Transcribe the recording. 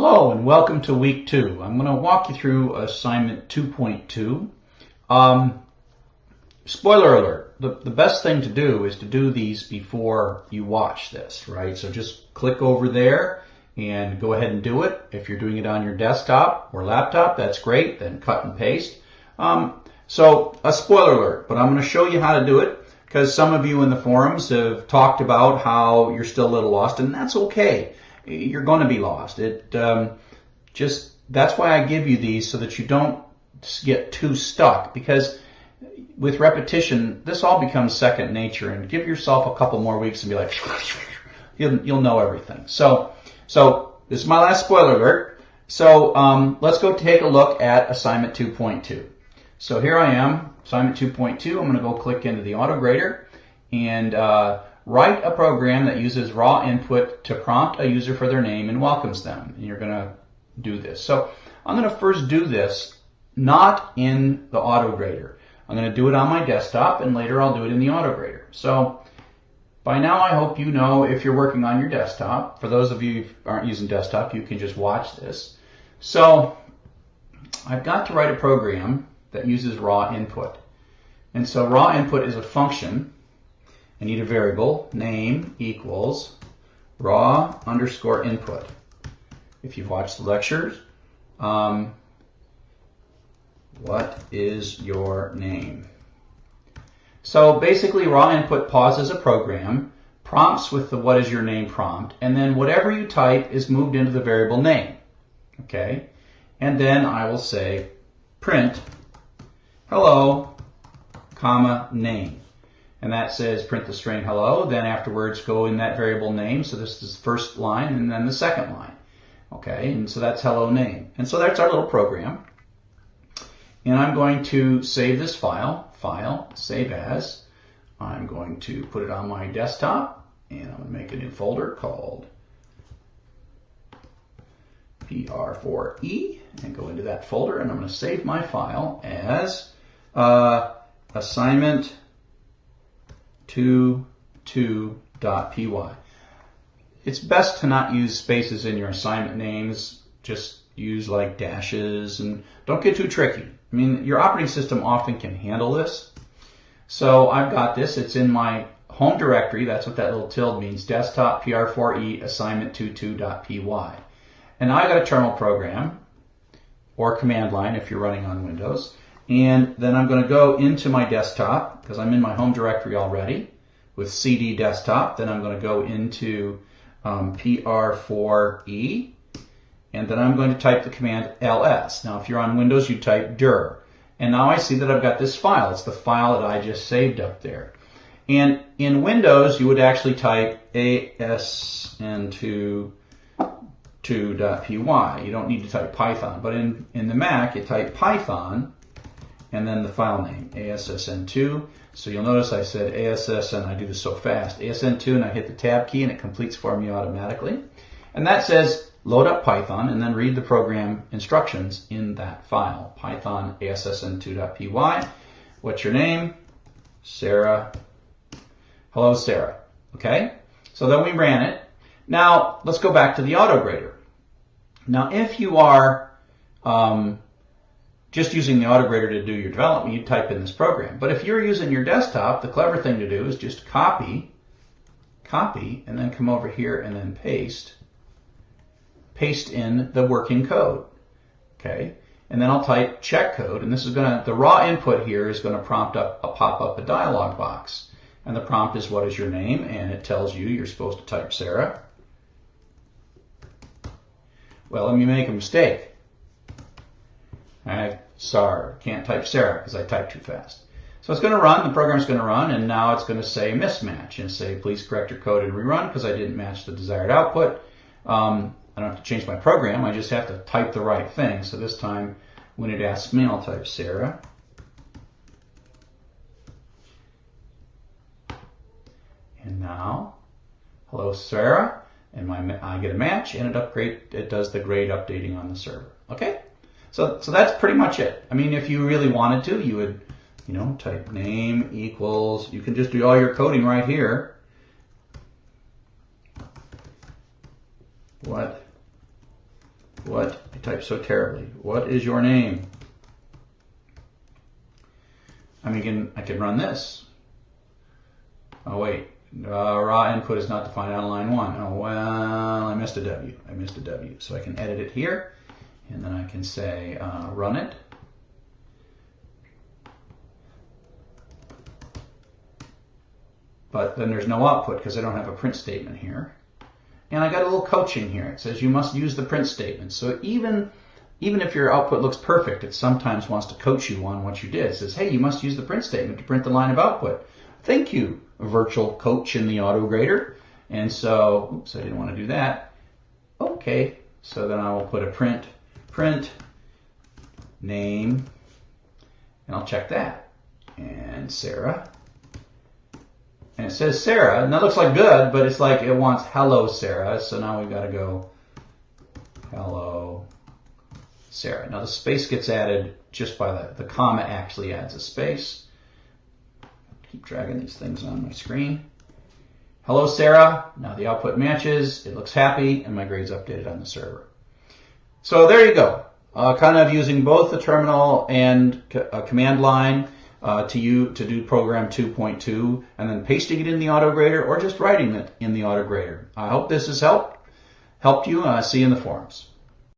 Hello and welcome to week 2. I'm going to walk you through assignment 2.2. Spoiler alert, the best thing to do is to do these before you watch this, right? So just click over there and go ahead and do it. If you're doing it on your desktop or laptop, that's great, then cut and paste. So a spoiler alert, but I'm going to show you how to do it because some of you in the forums have talked about how you're still a little lost, and that's okay. You're going to be lost. That's why I give you these, so that you don't get too stuck, because with repetition this all becomes second nature, and give yourself a couple more weeks and be like you'll know everything. So this is my last spoiler alert. So let's go take a look at assignment 2.2. So here I am, assignment 2.2. I'm going to go click into the AutoGrader and write a program that uses raw input to prompt a user for their name and welcomes them. And you're going to do this. So I'm going to first do this not in the AutoGrader. I'm going to do it on my desktop, and later I'll do it in the AutoGrader. So by now I hope you know, if you're working on your desktop. For those of you who aren't using desktop, you can just watch this. So I've got to write a program that uses raw input. And so raw input is a function. I need a variable, name equals raw underscore input. If you've watched the lectures, what is your name? So basically raw input pauses a program, prompts with the what is your name prompt, and then whatever you type is moved into the variable name. Okay? And then I will say print hello, comma, name. And that says print the string hello, then afterwards go in that variable name. So this is the first line and then the second line. Okay, and so that's hello name. And so that's our little program. And I'm going to save this file, save as. I'm going to put it on my desktop, and I'm going to make a new folder called PR4E and go into that folder, and I'm going to save my file as assignment 2.2.py. It's best to not use spaces in your assignment names. Just use like dashes, and don't get too tricky. I mean, your operating system often can handle this. So I've got this. It's in my home directory. That's what that little tilde means. Desktop PR4E assignment 2.2.py. And now I've got a terminal program or command line if you're running on Windows. And then I'm going to go into my desktop because I'm in my home directory already with CD desktop. Then I'm going to go into PR4E, and then I'm going to type the command ls. Now if you're on Windows, you type dir. And now I see that I've got this file. It's the file that I just saved up there. And in Windows, you would actually type asn2.py. You don't need to type Python. But in the Mac, you type Python and then the file name, ASSN2. So you'll notice I said ASSN, I do this so fast, ASN2, and I hit the tab key and it completes for me automatically. And that says load up Python and then read the program instructions in that file, Python ASSN2.py. What's your name? Sarah. Hello, Sarah. Okay? So then we ran it. Now let's go back to the AutoGrader. Now if you are just using the AutoGrader to do your development, you type in this program. But if you're using your desktop, the clever thing to do is just copy, and then come over here and then paste in the working code. Okay, and then I'll type check code, and this is the raw input here is going to pop up a dialog box, and the prompt is what is your name, and it tells you you're supposed to type Sarah. Well, let me make a mistake. Sorry, can't type Sarah because I typed too fast. So it's going to run, the program's going to run, and now it's going to say mismatch and say please correct your code and rerun because I didn't match the desired output. I don't have to change my program, I just have to type the right thing. So this time when it asks me, I'll type Sarah. And now, hello Sarah, and I get a match, and it does the grade updating on the server. Okay? So that's pretty much it. I mean, if you really wanted to, you would, type name equals, you can just do all your coding right here. What What? I type so terribly. What is your name? I mean, I can run this. Oh, wait. Raw input is not defined on line 1. Oh, well, I missed a W. I missed a W. So I can edit it here, and then I can say run it. But then there's no output because I don't have a print statement here. And I got a little coaching here. It says you must use the print statement. So even if your output looks perfect, it sometimes wants to coach you on what you did. It says, hey, you must use the print statement to print the line of output. Thank you, virtual coach in the AutoGrader. And so, oops, I didn't want to do that. Okay, so then I will put a print name, and I'll check that. And Sarah. And it says Sarah, and that looks like good, but it's like it wants hello Sarah, so now we've got to go hello Sarah. Now the space gets added just by the comma actually adds a space. Keep dragging these things on my screen. Hello Sarah, now the output matches, it looks happy, and my grade's updated on the server. So there you go, kind of using both the terminal and command line to do program 2.2 and then pasting it in the AutoGrader or just writing it in the AutoGrader. I hope this has helped you. See you in the forums.